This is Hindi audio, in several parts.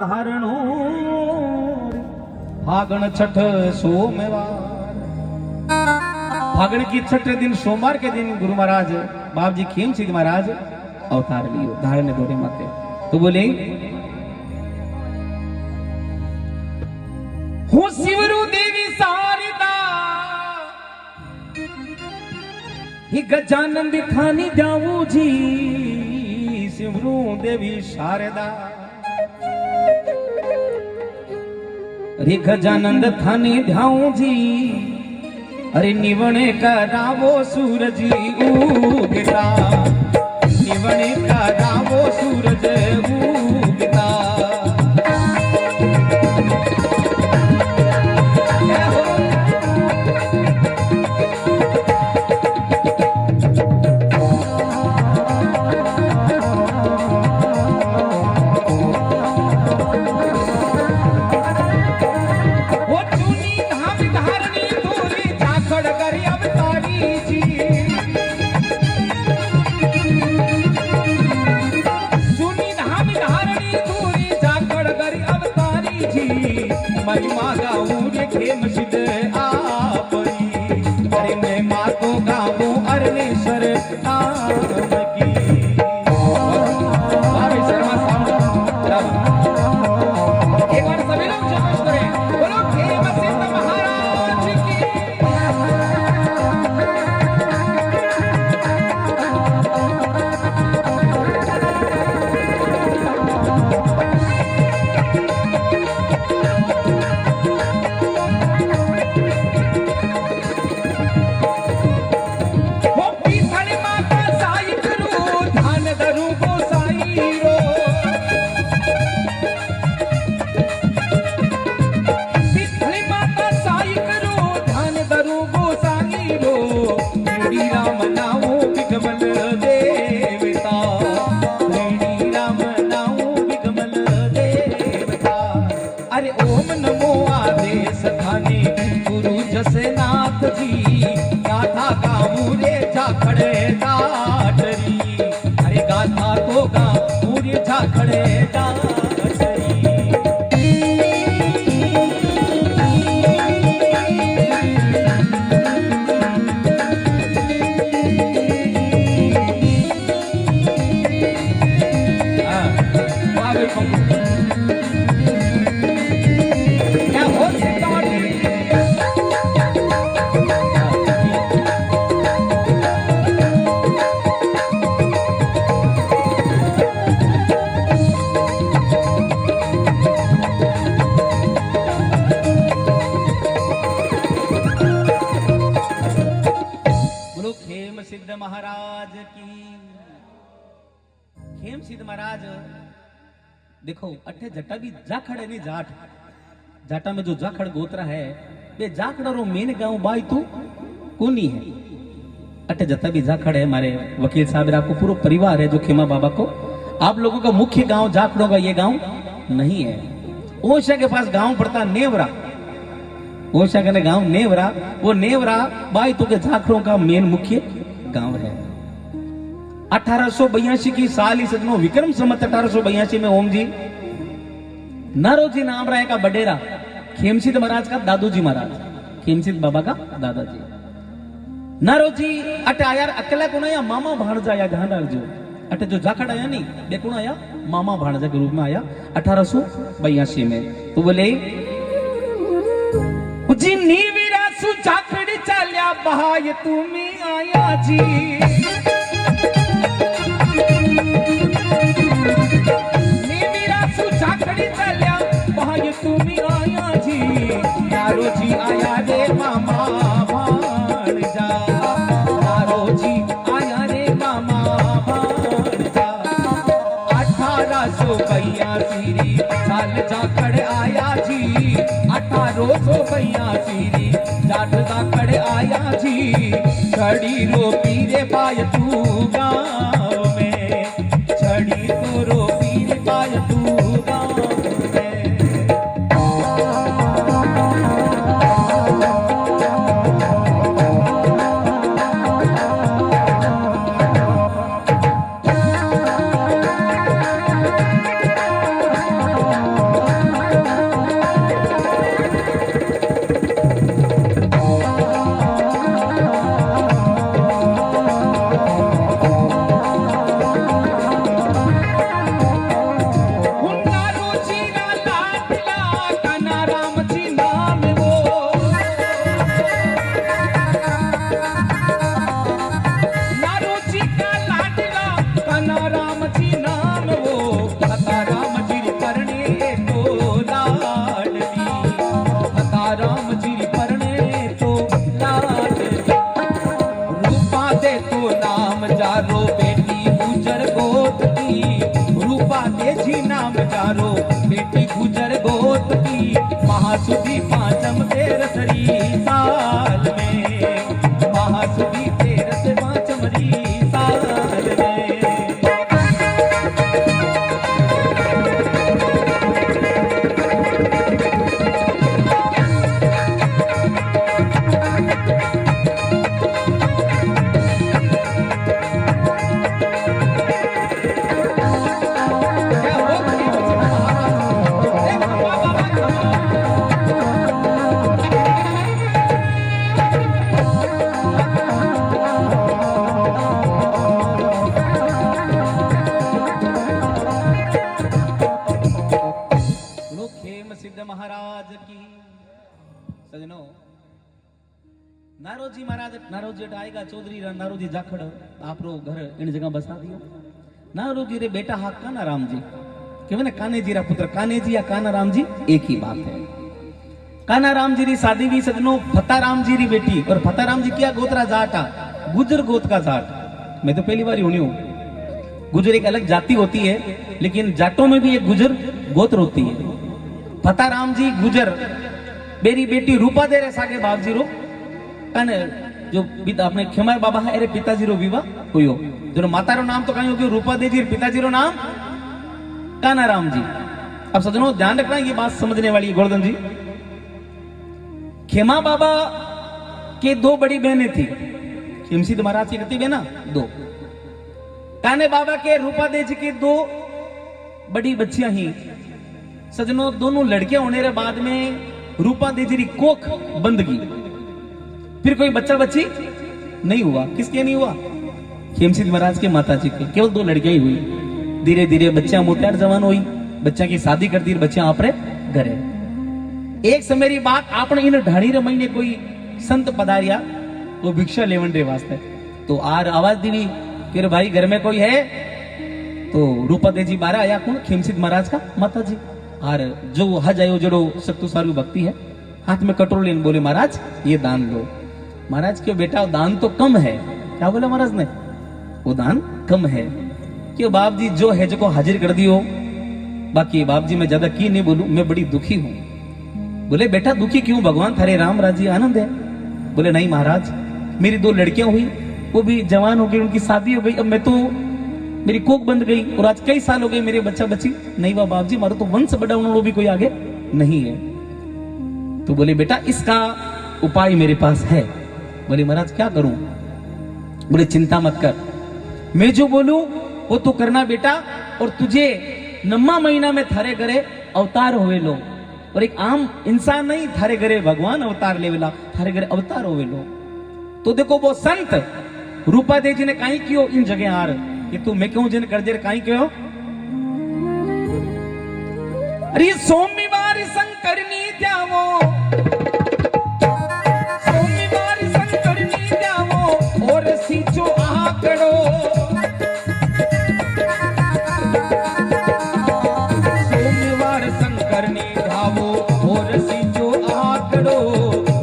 धारणो फागण छठ सोमवार। फागण की छठे दिन सोमवार के दिन गुरु महाराज बाप जी खेम सिद्ध महाराज अवतार लियो धारण दौरे माते। तो बोले हूँ शिवरु देवी शारदा ही गजानंद थानी जाऊं जी। शिवरु देवी शारदा अरे गजानंद थानी ध्याऊं जी। अरे निवणे का रावो सूरज उगता, निवणे का रावो सूरज उगता। महिमा गाऊं रे खेम सिद्ध आपरी। अरे मैं माँ को गाऊं अरनेश्वर नाम की। शर्मा एक बार सभी लोग जयघोष करें, बोलो खेम सिद्ध महाराज की। नाथ जी गाथा गाऊं रे झाखड़े डाटरी। अरे गाथा तो गाऊं रे झाखड़े डाटरी। सिद्ध महाराज की। खेम सिद्ध महाराज देखो अठे जटा भी जाखड़ नहीं जाट जाटा में जो जाखड़ गोत्रा है ये जाखड़ रो मेन गांव बाई तू कोनी है। अठे जटा भी जाखड़ है। हमारे वकील साहब आपको पूरा परिवार है जो खेमा बाबा को। आप लोगों का मुख्य गांव जाखड़ों का ये गांव नहीं है। ओशा के पास गांव पड़ता नेवरा। ओशा का गांव नेवरा, वो नेवरा बाई तू के जाखड़ों का मेन मुख्य गांव है। 1882 की साल सजनो विक्रम संवत 1882 में ओम जी नारोजी नाम रहा का बडेरा खेमसिद्ध महाराज का दादूजी महाराज, खेमसिद्ध बाबा का दादाजी नारोजी अटे आया अकेला कौन आया मामा भाणजा आया। ध्यान रखजो अटे जो जाखड़ आया नहीं बे कौन आया मामा भाणजा के रूप में आया 1882 में। तो बोले जी नीवीरा सु जाखड़ी चाल्या बहाय तुम्ही आया जी। नीवीरा सु जाखड़ी चाल्या बहाय तुम्ही आया जी। नारो जी आया रे मामा भाणजा, नारो जी आया रे मामा भाणजा। 1882 साल जाखड़ आया जी। 1882 जाट जाखड़ आया जी। छड़ी रो पीरे पाय तू गाँव में, छड़ी तो रो पीरे पाय तू गाँव में। बेटी गुजर गोत की महासुदी पांचम तेरसरी साल में, महासुदी तेरस पांचमरी साल में। महाराज की सजनों, नारोजी महाराज, नारोजी आएगा चौधरी नारोजी जाखड़ आप रो घर इन जगह बसा दियो। नारोजी रे बेटा हा काना राम जी के ना कान्हे जी रा पुत्र, कान्हे जी या काना राम जी एक ही बात है। काना राम जी री शादी भी सजनों फता राम जी री बेटी, और फता राम जी क्या गोत्रा जाटा, गुजर गोत का जाट। मैं तो पहली बार ही हूं। गुजर एक अलग जाति होती है, लेकिन जाटों में भी एक गुजर गोत्र होती है। फता राम जी गुजर मेरी बेटी रूपा दे रे सागे बाप जी रो कने जो अपने खेमार बाबा है अरे पिताजी रो विवाह हुयो। जो माता रो नाम तो कहीं हो रूपा दे जी, पिताजी रो नाम काना राम जी। अब सजनों ध्यान रखना, ये बात समझने वाली है गोवर्धन जी। खेमा बाबा के दो बड़ी बहनें थी, खिमसिद महाराज की कितनी बहना? दो। काने बाबा के रूपा दे जी की दो बड़ी बच्चियां ही सजनों, दोनों लड़कियां होने के बाद में रूपा देजरी कोख बंदगी, फिर कोई बच्चा बच्ची नहीं हुआ। किसके नहीं हुआ? खेमसिद महाराज के माता जी के, केवल दो लड़कियां ही हुई। धीरे धीरे बच्चा मोटार जवान हुई, बच्चा की शादी कर दी, बच्चा आपरे घरे। एक समय री बात, आपने इन ढाणी रे महीने कोई संत पधारिया वो भिक्षा लेवन रे वास्ते, तो आर आवाज दी कि भाई घर में कोई है? तो रूपा देजी बारा आया कौन? खेमसिद महाराज का माता जी। और जो हज आयो जड़ो सख्तु सारू भक्ति है, हाथ में कटोरा लेने बोले महाराज ये दान लो। महाराज क्यों बेटा दान तो कम है? क्या बोला महाराज ने? वो दान कम है। क्यों बाप जी जो है जो हाजिर कर दियो, बाकी बाप जी मैं ज्यादा की नहीं बोलूं, मैं बड़ी दुखी हूं। बोले बेटा दुखी क्यों? भगवान थारे राम राजी आनंद है। बोले नहीं महाराज, मेरी दो लड़कियां हुई, वो भी जवान हो गई, उनकी शादी हो गई, अब मैं तो मेरी कोख बंद गई, और आज कई साल हो गए मेरे बच्चा बच्ची नहीं हुआ। बाप जी मारो तो वंश बढ़ाने भी कोई आगे नहीं है। तो बोले बेटा इसका उपाय मेरे पास है। बोले महाराज क्या करूं? बोले चिंता मत कर, मैं जो बोलूं वो तो करना बेटा, और तुझे 9वां महीना में थारे घरे अवतार होवे लो, और एक आम इंसान नहीं, थारे घरे भगवान अवतार लेवेला, थारे घरे अवतार होवे लो। तो देखो वो संत रूपा देव जी ने कहीं कियो इन जगह आर कि तू मैं क्यों जिन कर दे कहीं क्यों? अरे सोमवार शंकरनी द्यावो, सोमवार शंकरनी द्यावो, और सीचो आकड़ो, सोमवार शंकरनी धावो, और सीचो आकड़ो,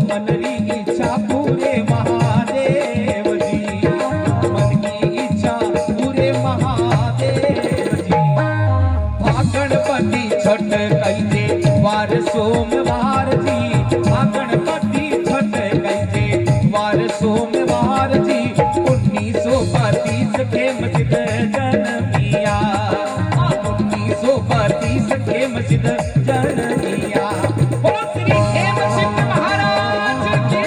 मनरी इच्छा पूरे महादेव जी, मन की इच्छा पूरे महादेव जी। गणपति छठ कैसे वार सोमवार जी, गणपति छठ कैसे वार सोमवार जी, 1932 के मस्जिद जनमिया, 1932 के मस्जिद जनमिया। बोलो श्री हेम सिंह महाराज की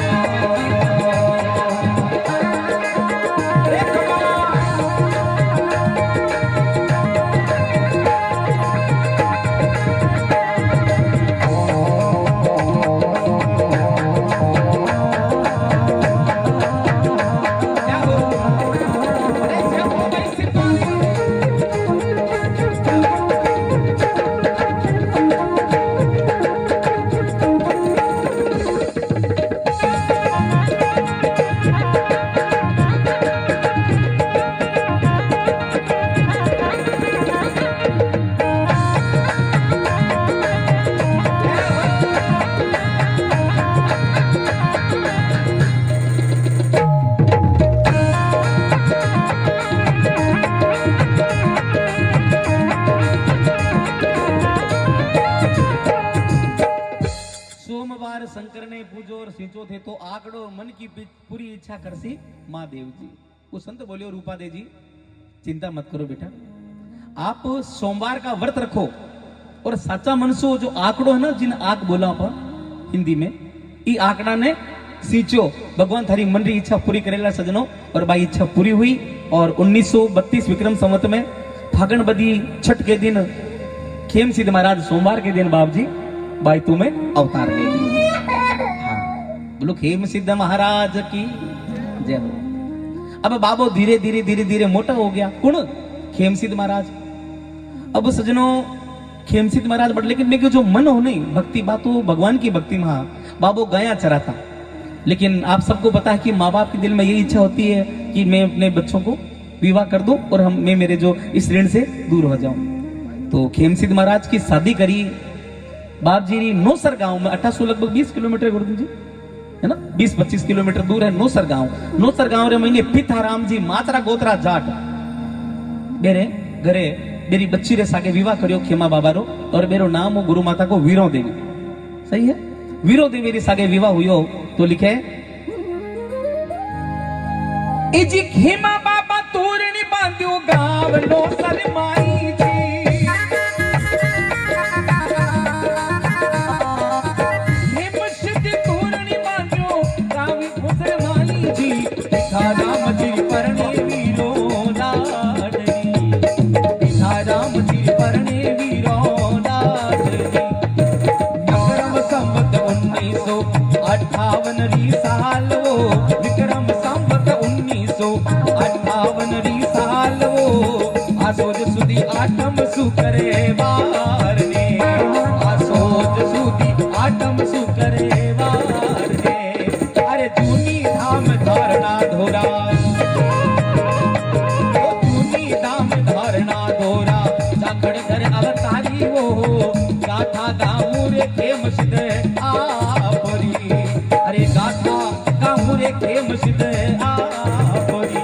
शंकर ने पूजो और सींचो थे तो आकड़ो मन की पूरी इच्छा करसी महादेव जी। वो संत बोले रूपा दे जी चिंता मत करो बेटा, आप सोमवार का व्रत रखो और साचा मनसो जो आंकड़ो है ना, जिन आंक बोला अपन हिंदी में, ई आंकड़ा ने सींचो, भगवान थारी मन री इच्छा पूरी करेला सजनो। और भाई इच्छा पूरी हुई और 1932 विक्रम संवत में फागण बदी छठ के दिन खेम सिद्ध महाराज सोमवार के दिन बाप जी बाई तुम्हें अवतार ले ली। हाँ, बोलो खेम सिद्ध महाराज की जय हो। अब बाबो धीरे धीरे धीरे धीरे मोटा हो गया। कौन? खेमसिद्ध महाराज। अब सजनों खेमसिद्ध महाराज बट, लेकिन मेरे जो मन हो नहीं भक्ति बात हो भगवान की भक्ति में बाबो गाया चराता। लेकिन आप सबको पता है कि माँ बाप के दिल में यही इच्छा होती है कि मैं अपने बच्चों को विवाह कर दूं और मैं मेरे जो इस ऋण से दूर हो जाऊं। तो खेमसिद्ध महाराज की शादी करी बाप जी नौसर गांव में। 1800 लगभग 20 किलोमीटर गुरुजी है ना, 20-25 किलोमीटर दूर है नौसर गांव। नौसर गांव रे मैंने पिताराम जी मात्रा गोत्रा जाट मेरे घरे मेरी बच्ची रे सागे विवाह करियो खेमा बाबा रो, और मेरो नाम हो गुरु माता को वीरो देवी। सही है, वीरो देवी रे सागे विवाह हुयो। तो लिखे इजी खेमा बाबा तोरनी बांध्यो गांव नौसर माई जी। राम जी परणे वीरो लाडली, राम जी परणे वीरो लाडली। विक्रम संवत 1958 री साल वो, विक्रम संवत 1958 री साल वो, आसोज सुधी आठम सुकरे वार ने, आसोज सुधी आठम सुकरे वार ने। अरे जूनी धाम धारणा धोरा, जूनी धाम धारणा धोरा, जाखड़ घर अवतारी वो, गाथा गामुरे खेम सिद्ध आपरी। अरे गाथा गामुरे खेम सिद्ध आपरी।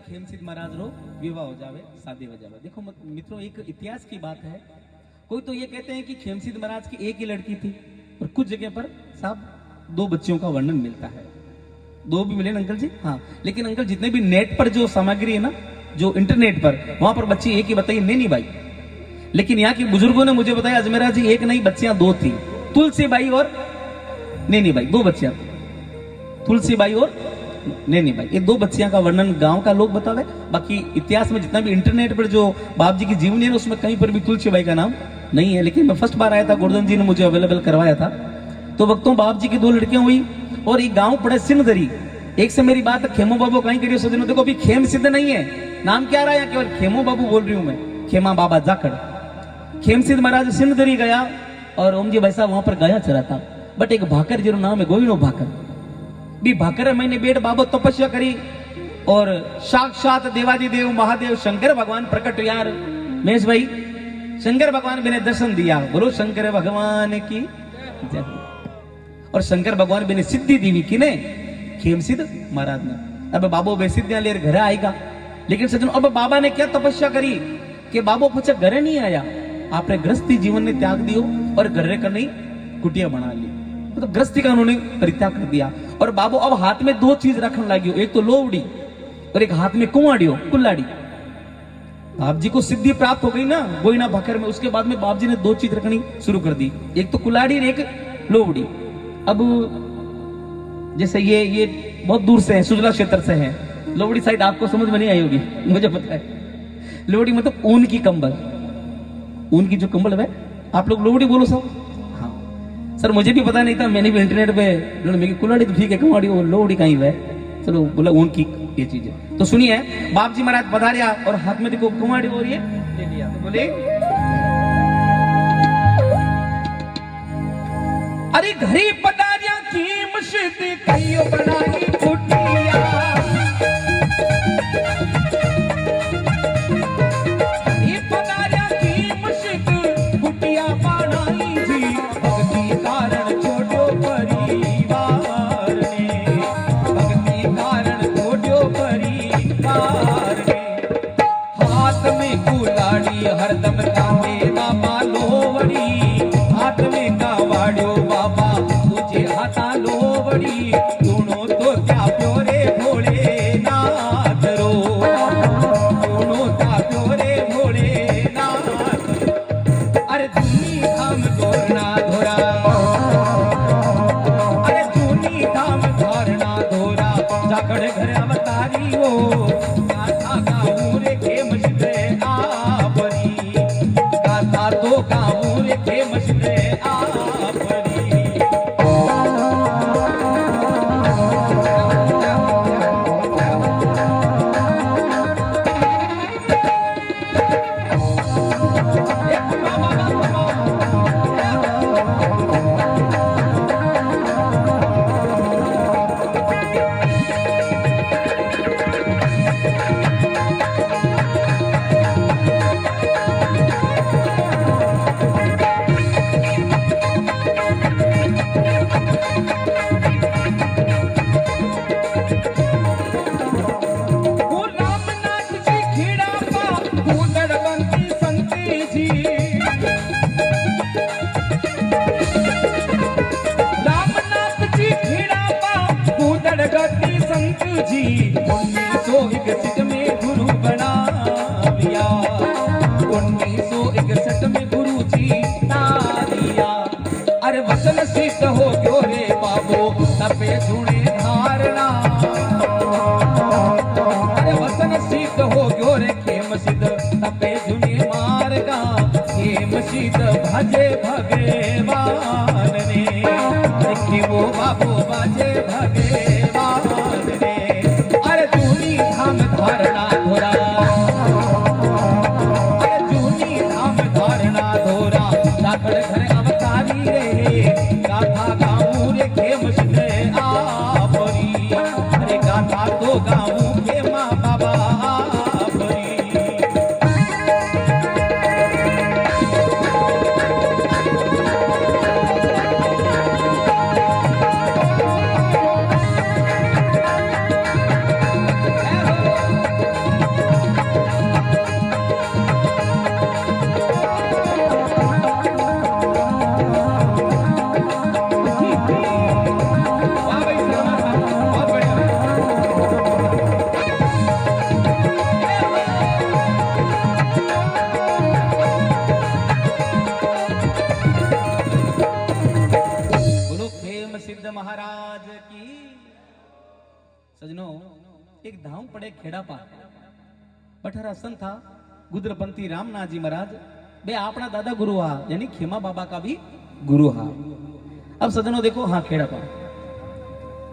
खेमसिद्ध महाराज रो विवाह हो जावे, शादी हो जावे। देखो मित्रों, एक इतिहास की बात है। कोई तो ये कहते हैं कि खेमसिद्ध महाराज की एक ही लड़की थी, और कुछ जगह पर साहब 2 बच्चियों का वर्णन मिलता है। 2 भी मिले ना अंकल जी? हाँ, लेकिन अंकल जितने भी नेट पर जो सामग्री है ना, जो इंटरनेट पर, वहां पर बच्ची एक ही बताई, नैनी बाई। लेकिन यहाँ के बुजुर्गों ने मुझे बताया अजमेरा जी एक नहीं बच्चियां 2 थी, तुलसी बाई और नैनी बाई। 2 बच्चियां, तुलसी बाई और नैनी बाई। ये 2 बच्चियां का वर्णन गांव का लोग बतावे। बाकी इतिहास में जितना भी इंटरनेट पर जो बाप जी की जीवनी है उसमें कहीं पर भी तुलसी बाई का नाम नहीं है। लेकिन मैं फर्स्ट बार आया था, गोवर्धन जी ने मुझे अवेलेबल करवाया था। तो वक्तों बाप जी की 2 लड़कियां हुई और एक गांव पड़े सिंधरी। एक से मेरी बात खेमो बाबू कहीं करियो सजनों, देखो अभी खेम सिद्ध नहीं है, नाम क्या रहा है, केवल खेमो बाबू बोल रही हूं मैं, खेमा बाबा जाखड़। खेमसिद्ध महाराज सिंधरी गया और ओम जी भाई साहब वहां पर गया चला था। बट एक भाकर जिरो नाम है गोविनो भाकर, भी भाकर मैंने बेट बाबो तपस्या करी और साक्षात देवादी देव महादेव शंकर भगवान प्रकट। यार महेश भाई, शंकर भगवान मैंने दर्शन दिया, बोलो शंकर भगवान की जय। और शंकर भगवान मैंने सिद्धि दी किने, खेमसिद्ध महाराज ने। अब बाबो वे सिद्धियां लेकर घर आएगा। लेकिन सज्जनों, अब बाबा ने क्या तपस्या करी कि बाबो पूछे घरे नहीं आया, आपने गृहस्थी जीवन ने त्याग दियो और घर कर नहीं कुटिया बना ली, मतलब गृहस्थी का उन्होंने परित्याग कर दिया। और बाबू अब हाथ में 2 चीज रखने लगी, एक तो लोवड़ी और एक हाथ में कुआड़ियो कुल्लाड़ी। बाप जी को सिद्धि प्राप्त हो गई ना गोइना भाकर में, उसके बाद में बाप जी ने 2 चीज रखनी शुरू कर दी, एक तो कुल्लाड़ी और एक लोवड़ी। अब जैसे ये बहुत दूर से है, सुजला क्षेत्र से है, लोवड़ी शायद आपको समझ में नहीं आई होगी, मुझे पता है। लोवड़ी मतलब ऊन की कंबल, ऊन की जो कंबल है आप लोग लोवड़ी बोलो सब? हाँ सर, मुझे भी पता नहीं था, मैंने भी इंटरनेट पे मेरी कुलाड़ी तो ठीक है, कुमाड़ी वो लोवड़ी कहीं है, चलो बोला उनकी ये चीज है। तो सुनिए, बाप जी महाराज पधारिया और हाथ में देखो कुमाड़ी हो रही है, ले लिया तो बोले अरे घरी पधारिया की मस्जिद कईयो बनाई कुटिया, घरी पधारिया की मस्जिद कुटिया बनाई जी, भक्ति कारण छोड़ो परिवार ने, भक्ति कारण छोड़ो परिवार ने, हाथ में कुलाड़ी हरदम कांधे बाबा लोवड़ी, हाथ में कावाड़ो बाबा तुझे हाथा लोवड़ी, दोनों तो क्या प्योरे भोले नाथ रो, दोनों क्या प्योरे भोले नाथ रो। अरे धूनी धाम धोरना धोरा, अरे धूनी धाम धोरना धोरा, जाखड़ घर अवतारी हो, गाथा गाऊं रे खेम सिद्धे आपरी, गाथा तो गाऊं रे खेम सिद्धे आपरी। जी 1961 में गुरु बना लिया, 1961 में गुरु जी ना दिया। अरे वचन सिद्ध हो गयो रे बाबो तबे जुड़े धारणा, अरे वचन सिद्ध हो गयो रे खेम सिद्ध तबे जुड़े मार्गा, खेम सिद्ध भजे भगवान ने, देखी वो बाबो बाजे भगवान ने। अरे जूनी धाम धारणा धोरा, अरे जूनी धाम धारणा धोरा, जाखड़ घर अवतारी रे, गाथा गाऊं रे खेम सिद्धे आपरी, अरे गाथा तो गाऊं खेमा बाबा आपरी। महाराज की। सजनों, एक धाम पड़े खेड़ा पा बठारा संत था गुदरपंथी रामनाथ जी महाराज, बे अपना दादा गुरु हा, यानी खेमा बाबा का भी गुरु हा। अब सजनों देखो, हाँ खेड़ा पा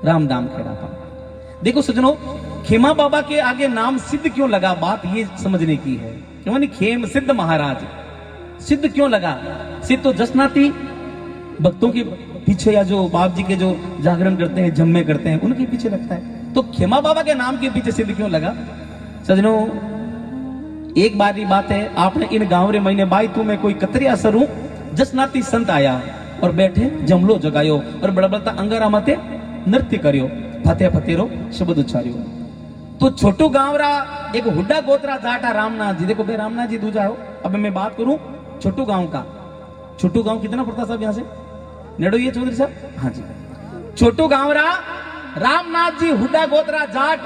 रामधाम खेड़ा पा। देखो सजनों, खेमा बाबा के आगे नाम सिद्ध क्यों लगा, बात ये समझने की है। क्यों नहीं खेम सिद्ध महाराज, सिद्ध क्यों लगा? सिद्ध तो जसनाती भक्तों के पीछे या जो बाप जी के जो जागरण करते हैं, जम्मे करते हैं, उनके पीछे लगता है। तो खेमा बाबा के नाम के पीछे सिद्ध क्यों लगा? सजनों, एक बार की बात है, आपने इन गांव रे महीने बाई तू में कोई कतरिया सरू जसनाती संत आया और बैठे जमलो जगायो और बड़ा बड़ा अंगारा माते नृत्य करियो, फतेह फतेरो शब्द उच्चारियो। तो छोटू गांव रा एक हुड्डा गोत्रा जाटा रामनाथ जी, देखो भाई रामनाथ जी दूजा हो। अब मैं बात करूं छोटू गांव का। छोटू गांव कितना पड़ता साहब यहाँ से? नेड़ो ये चौधरी साहब? हाँ जी। छोटू गांव रा रामनाथ जी हुड्डा गोत्रा जाट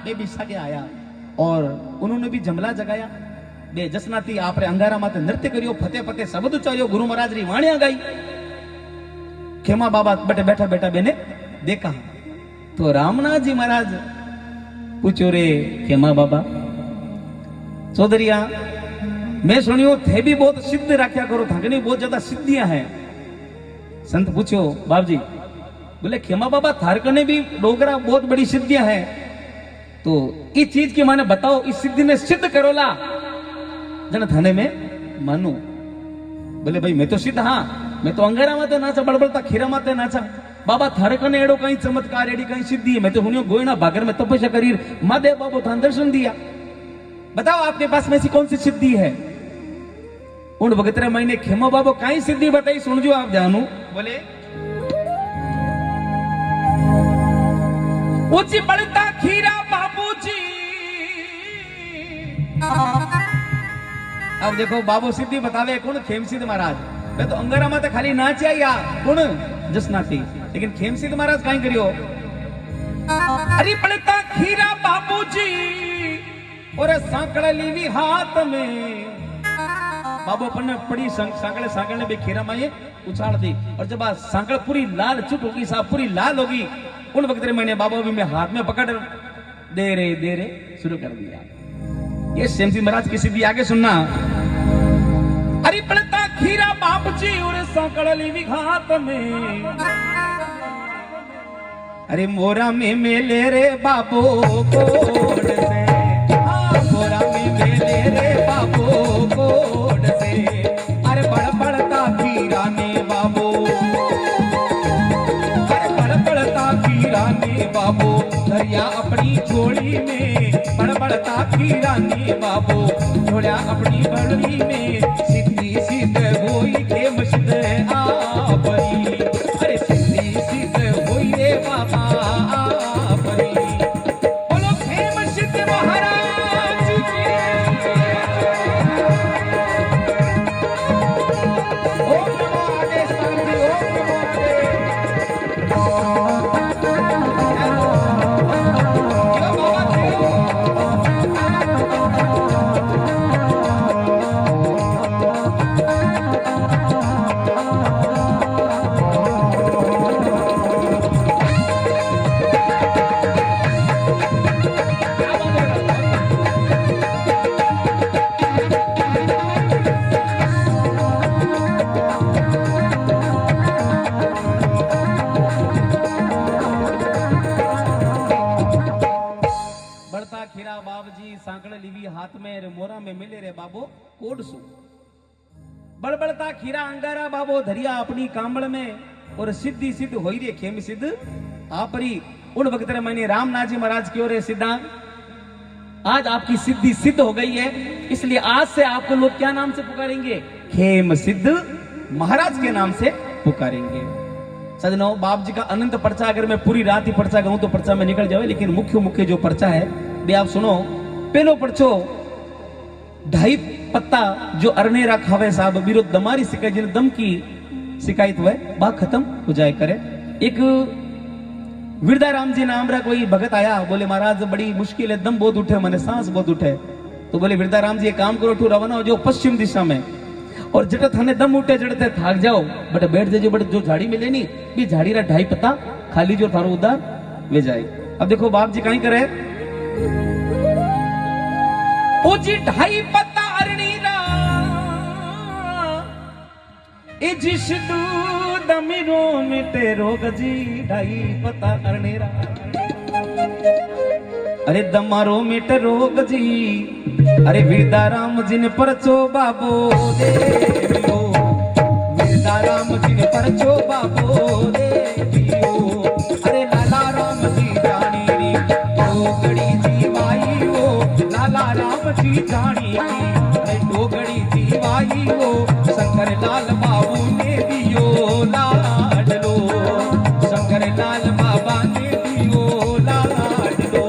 बे बिसा के आया और उन्होंने भी जमला जगाया, बे जसनाती आपरे अंगारा माते नृत्य करियो, फतेह फतेह शब्द उच्चारियो, गुरु महाराज री वाणिया गाई। खेमा बाबा बटे बैठा बैठा बेने देखा तो रामनाथ जी महाराज पूछो रे खेमा बाबा चौधरिया मैं सुनियो थे भी बहुत सिद्ध रखा करो, थाकनी बहुत ज्यादा सिद्धियां हैं। संत पूछो बाप जी, बोले खेमा बाबा थारकने भी डोगरा बहुत बड़ी सिद्धियां हैं, तो इस चीज की माने बताओ, इस सिद्धि ने सिद्ध करोला जन थाने में मानू। बोले भाई मैं तो सिद्ध, हाँ मैं तो अंगारा माते नाचा, बड़बड़ता खीरा माते नाचा। बाबा थारकने एडो कहीं चमत्कार एडी कहीं सिद्धि है, मैं तो सुनियो गोयना भागर में तपस्या करी महादेव बाबू थान दर्शन दिया। बताओ आपके पास में ऐसी कौन सी सिद्धि है? उन भगतरे महीने खेमा बाबू कहीं सिद्धि बताई, सुन जो आप जानू। बोले ऊंची बढ़ता खीरा बाबूजी। अब देखो बाबू सिद्धि बतावे कौन? खेमसिद्ध महाराज। मैं तो अंगारा में तो खाली नाच आया कौन जस नाची, लेकिन खेमसिद्ध महाराज कहीं करियो। अरे बढ़ता खीरा बाबूजी और सांकड़ा लीवी हाथ में। बाबू अपन ने पड़ी सांकड़े सांकड़े भी खीरा माये उछाल दी, और जब सांकड़ पूरी लाल चुट होगी, साहब पूरी लाल होगी, उन वक्त मैंने बाबा भी मैं हाथ में पकड़ दे रे शुरू कर दिया। ये श्यामजी महाराज की सिद्धि आगे सुनना। अरे पड़ता खीरा बाप जी और सांकड़ लीवी घात में। अरे मोरा में मेले रे बाबू कोड से, मोरा में मेले रे बाबू कोड से। अरे बड़ बड़ता खीरा ने बाबू, बाबू दरिया अपनी झोली में, बड़बड़ता खीरा ने बाबू झोलिया अपनी बड़ी में। सिद्धि सिद्ध होई खेम सिद्ध आपरी, अरे सिद्धि सिद्ध होई रे बाबा आपरी। बोलो खेम सिद्ध महाराज की। ओम नमो आदेश शांति, ओम नमो सांकड़ लीवी हाथ में रे मोरा में मिले रे बाबो कोडसू। बड़बड़ता खीरा अंगारा बाबो धरिया अपनी कांबड़ में, और सिद्धि सिद्ध होई रे खेम सिद्ध आपरी। उन वक्त मैंने रामनाथ जी महाराज की ओर सिद्धा, आज आपकी सिद्धि सिद्ध हो गई है, इसलिए आज से आपको लोग क्या नाम से पुकारेंगे? खेम सिद्ध महाराज के नाम से पुकारेंगे। सजनों, बाप जी का अनंत पर्चा अगर मैं पूरी रात ही पर्चा कहूं तो पर्चा में निकल जाए, लेकिन मुख्य मुख्य जो पर्चा है वे आप सुनो। पेलो पर्चो 2.5 पत्ता जो अरनेरा खावे साहब विरुद्ध दमारी शिकायत, जिन दम की शिकायत हुए बात खत्म हो जाए करे। एक विरदाराम जी नाम रा कोई भगत आया, बोले महाराज बड़ी मुश्किल है, दम बहुत उठे, मैंने सांस बहुत उठे। तो बोले विरदाराम जी एक काम करो, ठू रवाना हो जो पश्चिम दिशा में, और जटा थाने दम उठे जड़ते थाक जाओ बट बैठ जाइए, बट जो झाड़ी मिले नी भी झाड़ी रा 2.5 पत्ता खाली जो थारो उधर वे जाए। अब देखो बाप जी कहीं करे, ओ जी 2.5 पत्ता अरणी रा ए जिस दूध मिरो मिटे रोग जी 2.5 पत्ता अरणी रा। अरे दमारो मिट रोग जी, अरे विरदाराम जिन परचो बाबो देवियो, विरदाराम जिन परचो बाबो देवियो। अरे लाला राम जी जानी री डोगड़ी जीवाई हो, लाला राम जी जानी री अरे डोगड़ी जीवाई हो। शंकर लाल बाबू ने दियो लाडलो, शंकर लाल बाबा ने दियो लाडलो।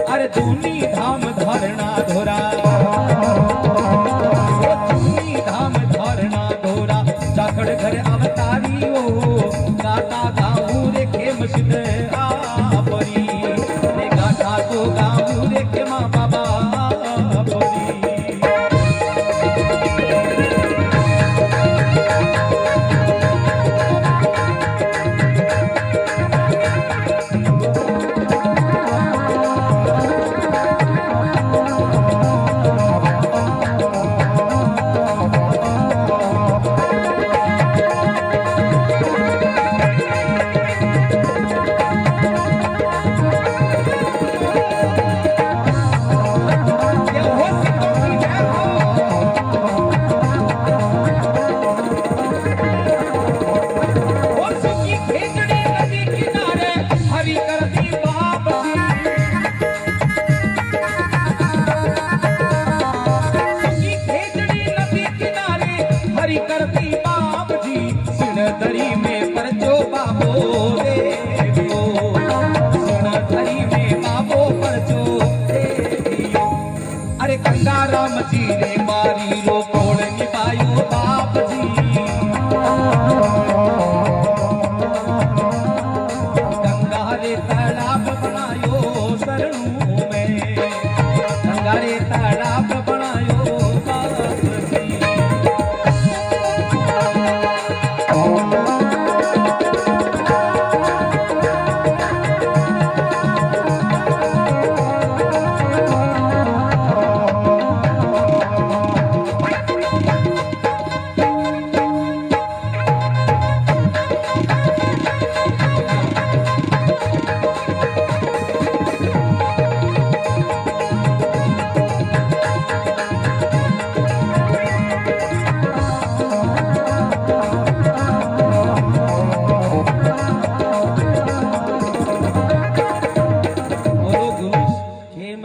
अरे धूनी धाम धरना धोरा, धूनी धाम धरना धोरा, जाखड़ घर अवतारी हो, गाता गाऊ रे खेम सिद्ध आपरी, रे गाता तो गाऊ रे खेमा बाबा आपरी। अरे करती बाप जी सिणधरी में परचो बाबो रे सिणधरी में बाबो परचो रे। अरे गंगाराम जी रे मारी रो कोड़ निभायो बाप जी गंगा रे तालाब बनायो शरणू में गंगा रे तालाब बनायो बाप जी।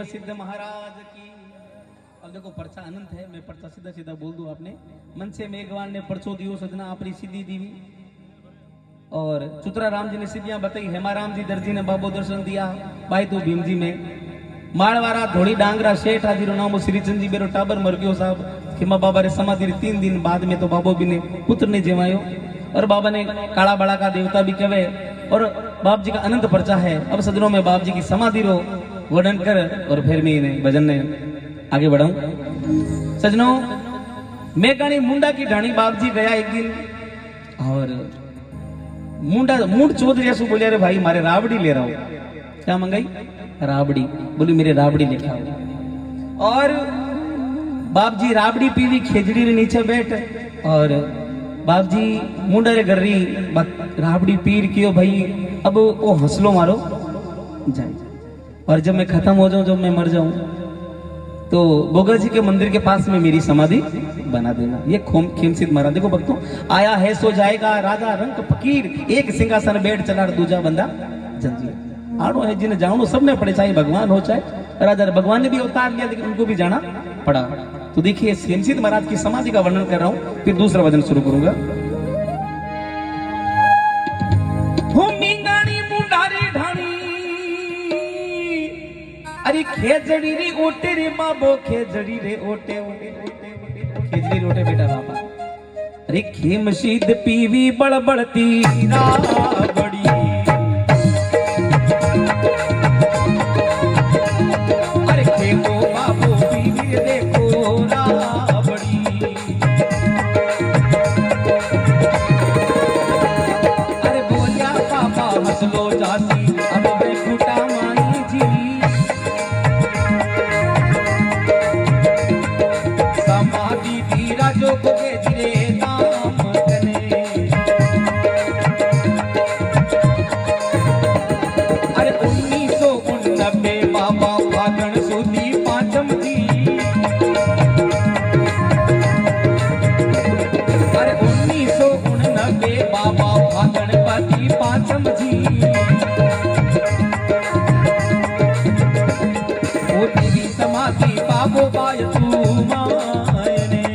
सिद्ध महाराज की। अब देखो पर्चा अनंत है, मैं पर्चा सीधा सीधा बोल दूं आपने। मन से मेघवान ने पर्चो दियो सजना अपनी सीधी दीवी और चुतरा राम जी ने सीधियां बताई। हेमाराम जी दर्जी ने बाबो दर्शन दिया भाई तू भीम जी में माड़वारा धोड़ी डांगरा शेठ हाजीरो नामो श्रीचंद जी बेरो टाबर मर गयो साहब खेमा बाबा रे समाधि रे 3 दिन बाद में तो बाबो भी ने पुत्र ने जमायो और बाबा ने काला बड़ा का देवता भी कहे और बाप जी का अनंत पर्चा है। अब सदनों में बाप जी की समाधि रो वर्णन कर और फिर मैं इन्हें भजन ने आगे बढ़ाऊं। सजनों मैं गानी मुंडा की ढाणी बाप जी गया एक दिन और मुंडा मूड चौधरी ऐसा बोलिया रे भाई मारे राबड़ी ले रहा हूं। क्या मंगाई? राबड़ी। बोली मेरे राबड़ी लेके आओ और बाप जी राबड़ी पीवी खेजड़ी रे नीचे बैठ और बाप जी मुंडा रे घर रही राबड़ी पीर कियो भाई अब वो हंसलो मारो जाए और जब मैं खत्म हो जाऊं जब मैं मर जाऊं तो गोगा जी के मंदिर के पास में मेरी समाधि बना देना। ये खेमसिद महाराज देखो भक्तों आया है सो जाएगा राजा रंग फकीर एक सिंहासन बैठ चला दूजा बंदा जंजीर आड़ो है जिन्हें जानो सबने पड़े चाहे भगवान हो चाहे राजा भगवान ने भी अवतार लिया लेकिन उनको भी जाना पड़ा। तो देखिए खेमसिद महाराज की समाधि का वर्णन कर रहा हूं फिर दूसरा वचन शुरू करूंगा। अरे खेजड़ी रे ओटे रे बाबो खेजड़ी रे ओटे खेजड़ी रोटे बेटा बाबा। अरे खेमशीद पीवी बड़बड़ती राबड़ी अरे खेमो बाबो पीवी देखो राबड़ी अरे बोलिया पापा हंसलो जासी अब बैकुटा माई जी जो कोगे जिरे नाम कने अरे 1989 बाबा फागण सुधी पांचम जी अरे 1989 बाबा फागण पति पांचम जी वो देवी समाधि बाबो बाय तू मायने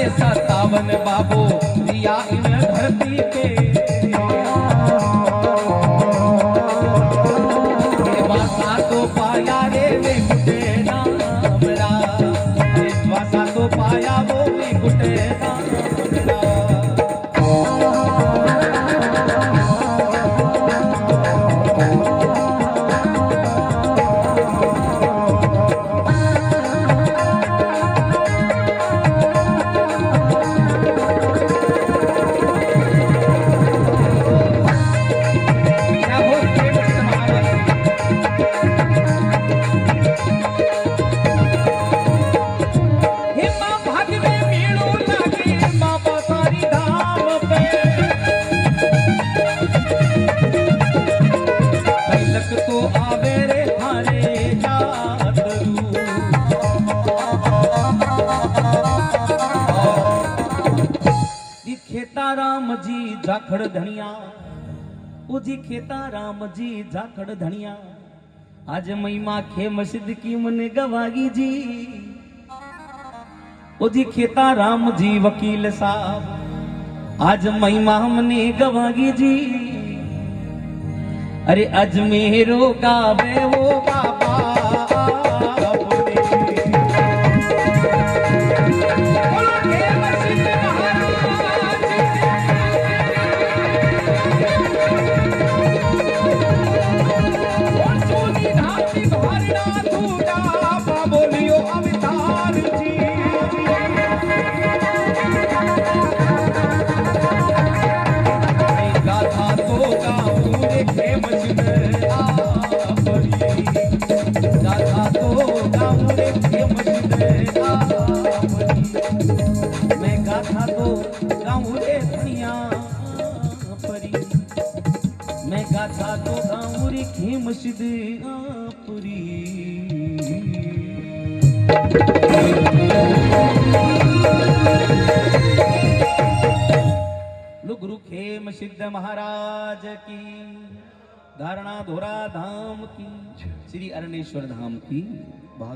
सतावन बाबो रिया इन धरती पे वासा तो पाया रे वे कुटे नामरा वासा तो पाया वो वे कुटे नामरा। खेता राम जी जाखड़ धनिया, ओ जी खेता राम जी जाखड़ धनिया, आज महिमा खे मस्जिद की मन गवागी जी। ओ जी खेता राम जी वकील साहब, आज महिमा हमने गवागी जी। अरे अजमेरो गावे वो बाबा मैं गाथा तो गाऊं रे खे मस्जिद पुरी। गुरु खे मस्जिद महाराज की, धारणा धोरा धाम की, श्री अरणेश्वर धाम की। बहुत